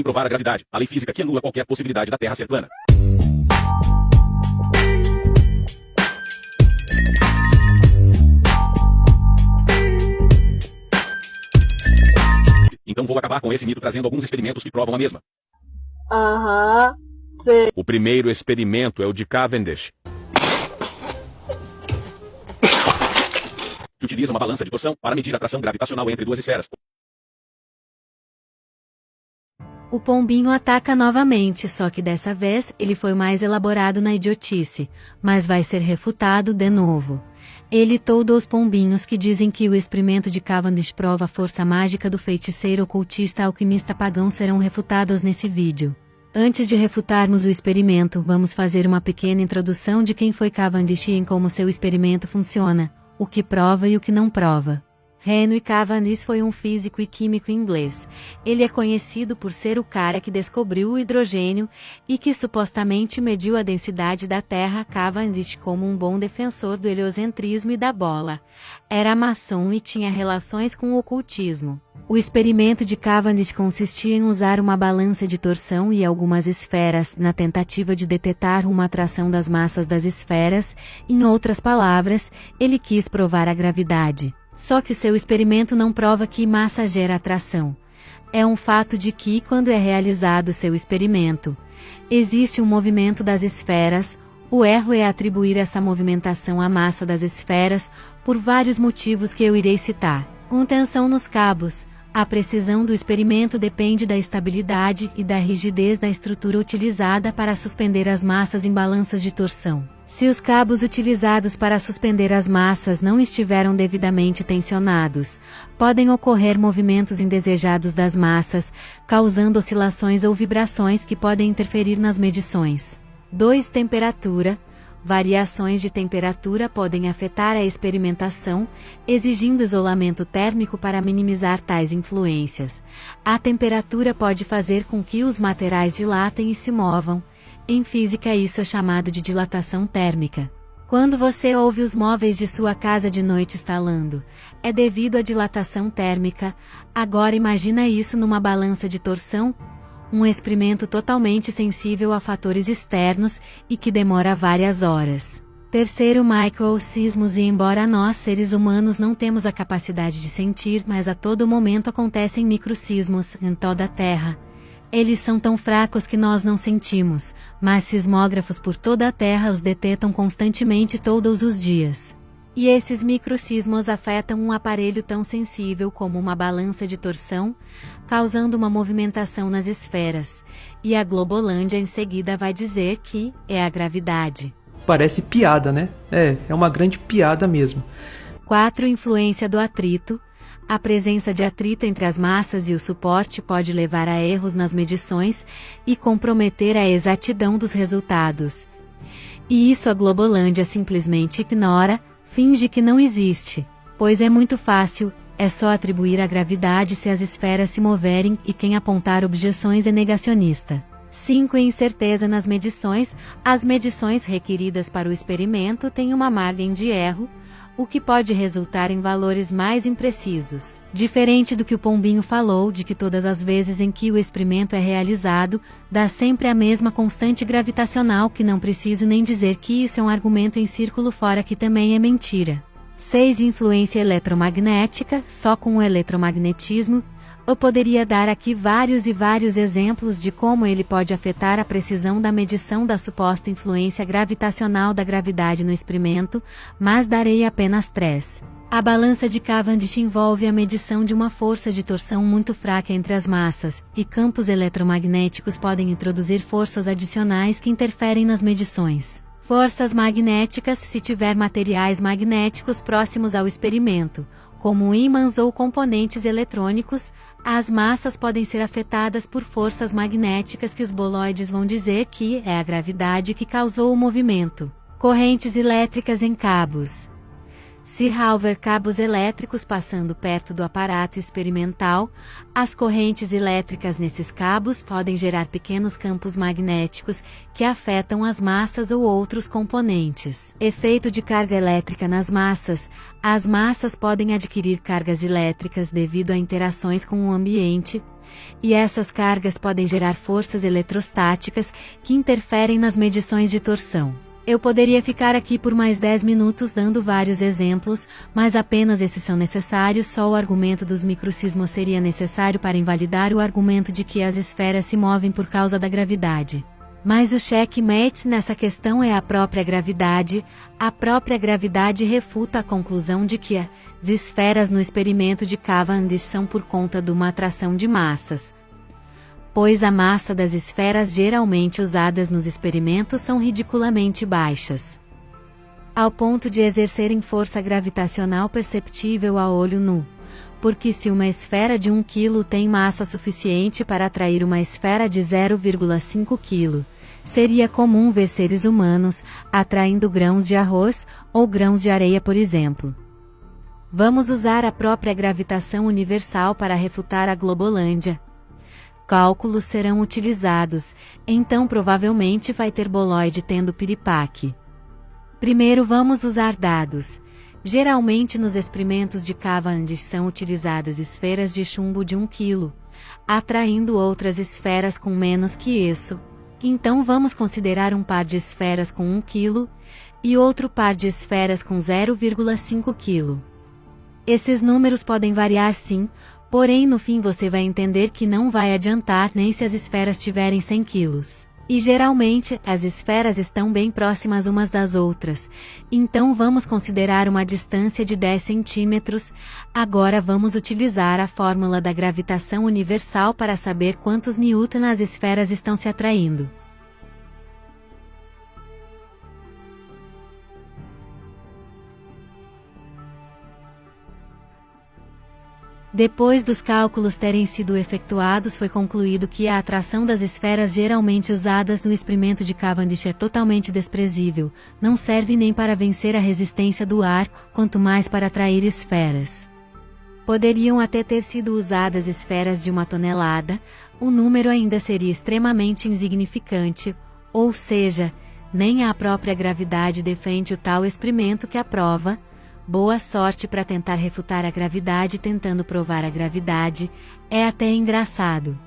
provar a gravidade, a lei física que anula qualquer possibilidade da Terra ser plana. Então vou acabar com esse mito trazendo alguns experimentos que provam a mesma. Aham, sei. O primeiro experimento é o de Cavendish, que utiliza uma balança de torção para medir a atração gravitacional entre duas esferas. O pombinho ataca novamente, só que dessa vez ele foi mais elaborado na idiotice, mas vai ser refutado de novo. Ele todos os pombinhos que dizem que o experimento de Cavendish prova a força mágica do feiticeiro ocultista alquimista pagão serão refutados nesse vídeo. Antes de refutarmos o experimento, vamos fazer uma pequena introdução de quem foi Cavendish e em como seu experimento funciona, o que prova e o que não prova. Henry Cavendish foi um físico e químico inglês. Ele é conhecido por ser o cara que descobriu o hidrogênio e que supostamente mediu a densidade da Terra. Cavendish, como um bom defensor do heliocentrismo e da bola, era maçom e tinha relações com o ocultismo. O experimento de Cavendish consistia em usar uma balança de torção e algumas esferas na tentativa de detectar uma atração das massas das esferas. Em outras palavras, ele quis provar a gravidade. Só que o seu experimento não prova que massa gera atração. É um fato de que, quando é realizado seu experimento, existe um movimento das esferas. O erro é atribuir essa movimentação à massa das esferas, por vários motivos que eu irei citar. Tensão nos cabos. A precisão do experimento depende da estabilidade e da rigidez da estrutura utilizada para suspender as massas em balanças de torção. Se os cabos utilizados para suspender as massas não estiveram devidamente tensionados, podem ocorrer movimentos indesejados das massas, causando oscilações ou vibrações que podem interferir nas medições. 2. Temperatura. Variações de temperatura podem afetar a experimentação, exigindo isolamento térmico para minimizar tais influências. A temperatura pode fazer com que os materiais dilatem e se movam. Em física isso é chamado de dilatação térmica. Quando você ouve os móveis de sua casa de noite estalando, é devido à dilatação térmica. Agora imagina isso numa balança de torção, um experimento totalmente sensível a fatores externos e que demora várias horas. 3. Microsismos. E embora nós seres humanos não temos a capacidade de sentir, mas a todo momento acontecem microsismos em toda a Terra. Eles são tão fracos que nós não sentimos, mas sismógrafos por toda a Terra os detectam constantemente todos os dias. E esses microsismos afetam um aparelho tão sensível como uma balança de torção, causando uma movimentação nas esferas. E a Globolândia em seguida vai dizer que é a gravidade. Parece piada, né? É uma grande piada mesmo. 4. Influência do atrito. A presença de atrito entre as massas e o suporte pode levar a erros nas medições e comprometer a exatidão dos resultados. E isso a Globolândia simplesmente ignora, finge que não existe, pois é muito fácil, é só atribuir a gravidade se as esferas se moverem e quem apontar objeções é negacionista. 5. Incerteza nas medições. As medições requeridas para o experimento têm uma margem de erro, o que pode resultar em valores mais imprecisos. Diferente do que o pombinho falou de que todas as vezes em que o experimento é realizado, dá sempre a mesma constante gravitacional, que não preciso nem dizer que isso é um argumento em círculo fora, que também é mentira. 6. Influência eletromagnética. Só com o eletromagnetismo, eu poderia dar aqui vários exemplos de como ele pode afetar a precisão da medição da suposta influência gravitacional da gravidade no experimento, mas darei apenas 3. A balança de Cavendish envolve a medição de uma força de torção muito fraca entre as massas, e campos eletromagnéticos podem introduzir forças adicionais que interferem nas medições. Forças magnéticas. Se tiver materiais magnéticos próximos ao experimento, como ímãs ou componentes eletrônicos, as massas podem ser afetadas por forças magnéticas que os boloides vão dizer que é a gravidade que causou o movimento. Correntes elétricas em cabos. Se houver cabos elétricos passando perto do aparato experimental, as correntes elétricas nesses cabos podem gerar pequenos campos magnéticos que afetam as massas ou outros componentes. Efeito de carga elétrica nas massas. As massas podem adquirir cargas elétricas devido a interações com o ambiente, e essas cargas podem gerar forças eletrostáticas que interferem nas medições de torção. Eu poderia ficar aqui por mais 10 minutos dando vários exemplos, mas apenas esses são necessários. Só o argumento dos microsismos seria necessário para invalidar o argumento de que as esferas se movem por causa da gravidade. Mas o checkmate nessa questão é a própria gravidade. A própria gravidade refuta a conclusão de que as esferas no experimento de Cavendish são por conta de uma atração de massas, pois a massa das esferas geralmente usadas nos experimentos são ridiculamente baixas, ao ponto de exercerem força gravitacional perceptível a olho nu. Porque se uma esfera de 1 kg tem massa suficiente para atrair uma esfera de 0,5 kg, seria comum ver seres humanos atraindo grãos de arroz ou grãos de areia, por exemplo. Vamos usar a própria gravitação universal para refutar a Globolândia. Cálculos serão utilizados, então provavelmente vai ter boloide tendo piripaque. Primeiro vamos usar dados. Geralmente nos experimentos de Cavendish são utilizadas esferas de chumbo de 1 kg, atraindo outras esferas com menos que isso. Então vamos considerar um par de esferas com 1 kg, e outro par de esferas com 0,5 kg. Esses números podem variar sim, porém no fim você vai entender que não vai adiantar nem se as esferas tiverem 100 quilos. E geralmente, as esferas estão bem próximas umas das outras, então vamos considerar uma distância de 10 centímetros. Agora vamos utilizar a fórmula da gravitação universal para saber quantos newton as esferas estão se atraindo. Depois dos cálculos terem sido efetuados, foi concluído que a atração das esferas geralmente usadas no experimento de Cavendish é totalmente desprezível, não serve nem para vencer a resistência do ar, quanto mais para atrair esferas. Poderiam até ter sido usadas esferas de 1 tonelada, o número ainda seria extremamente insignificante, ou seja, nem a própria gravidade defende o tal experimento que aprova. Boa sorte para tentar refutar a gravidade tentando provar a gravidade, é até engraçado.